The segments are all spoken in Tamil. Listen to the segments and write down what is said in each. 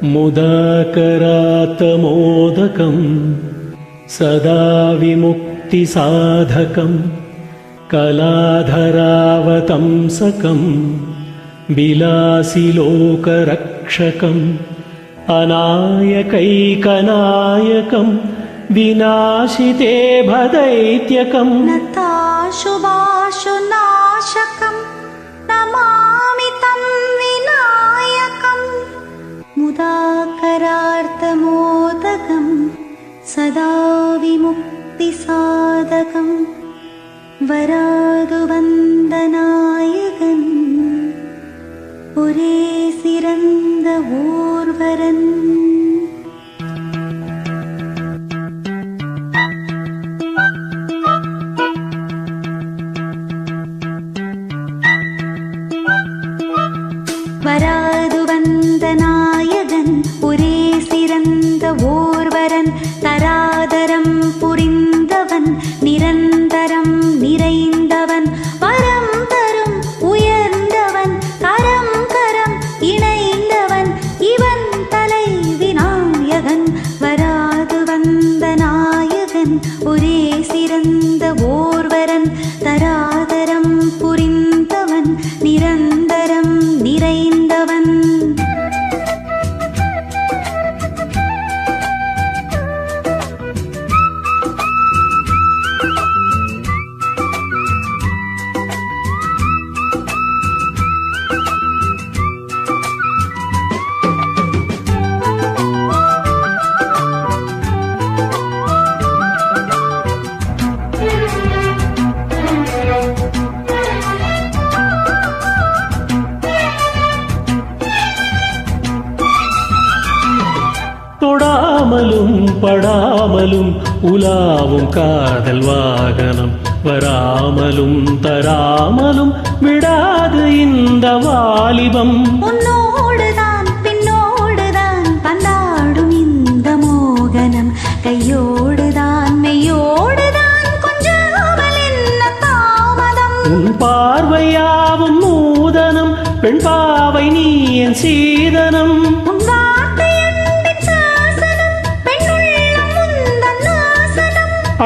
मुदाकरात्मोदकं सदा विमुक्तिसाधकं कलाधरावतंसकं विलासिलोकरक्षकम् अनायकैकनायकं विनाशिते भदैत्यकम् नताशुभाशुनाशकं नमामि तं विनायकं मुदाकरार्तमोदकं सदा विमुक्तिसाधकं वरादुवन्दनायकन् ஒரே சிறந்த ஊர்வரன். வராது வந்த நாயகன் ஒரே சிறந்த ஓர்வரன் தராதரம் புரிந்தவன் நிரந்தரம் நிறைந்தவன் வரம் தரும் உயர்ந்தவன் கரம் கரம் இணைந்தவன் இவன் தலை விநாயகன். வராது வந்த நாயகன் ஒரே சிறந்த ஓர்வரன் தராதரம் புரிந்தவன் நிரந்தரம் நிறைந்தவன். தொடாமலும் படாமலும் உலாவும் காதல் வாகனம் வராமலும் தராமலும் விடாது இந்த வாலிபம். உன்னோடுதான் பின்னோடுதான் பந்தாடும் இந்த மோகனம் கையோடுதான் மெய்யோடுதான் கொஞ்சாமல் என்ன தாமதம். உன் பார்வையாவும் நூதனம் பெண் பாவை நீ என் சீதனம்.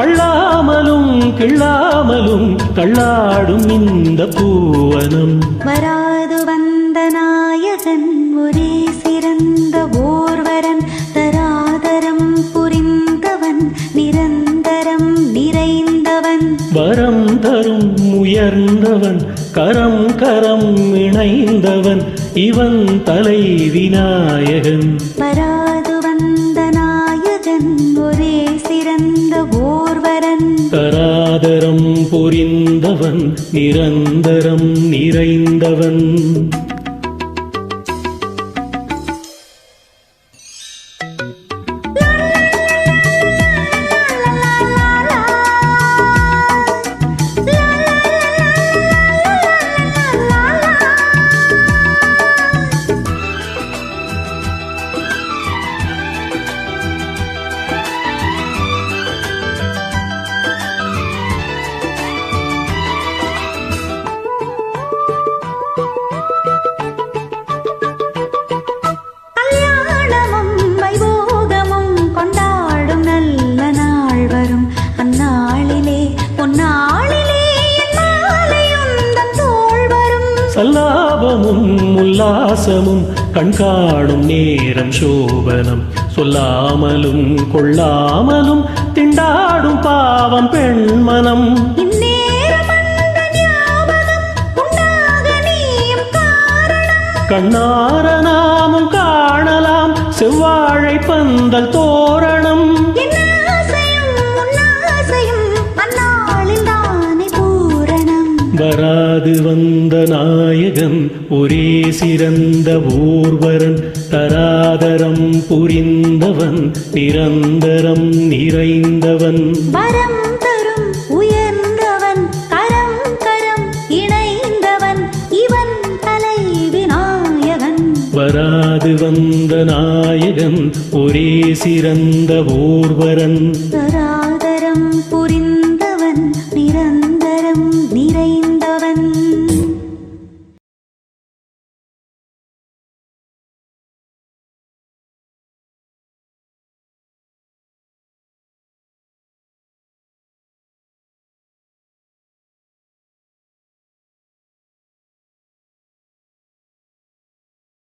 அள்ளாமலும் கிள்ளாமலும் தள்ளாடும் இந்த பூவனம். வராது வந்த நாயகன் ஒரே சிறந்த ஓர்வரன் தராதரம் புரிந்தவன் நிரந்தரம் நிறைந்தவன் வரம் தரும் உயர்ந்தவன் கரம் கரம் இணைந்தவன் இவன் தலை விநாயகன். வராது வந்த நாயகன் ஒரே சிறந்த ஓர்வரன் தராதரம் புரிந்தவன் நிரந்தரம் நிறைந்தவன். சல்லாபமும் உல்லாசமும் கண்காணும் நேரம் சோபனம் சொல்லாமலும் கொள்ளாமலும் திண்டாடும் பாவம் பெண்மனம். கண்ணார நாமும் காணலாம் செவ்வாழை பந்தல் தோரணம். வராது வந்த நாயகன் ஒரே சிறந்த ஓர்வரன் தராதரம் புரிந்தவன் நிரந்தரம் நிறைந்தவன் வரம் தரும் உயர்ந்தவன் கரம் கரம் இணைந்தவன் இவன் தலை விநாயகன். வராது வந்த நாயகன் ஒரே சிறந்த ஓர்வரன் தராதரம் புரிந்த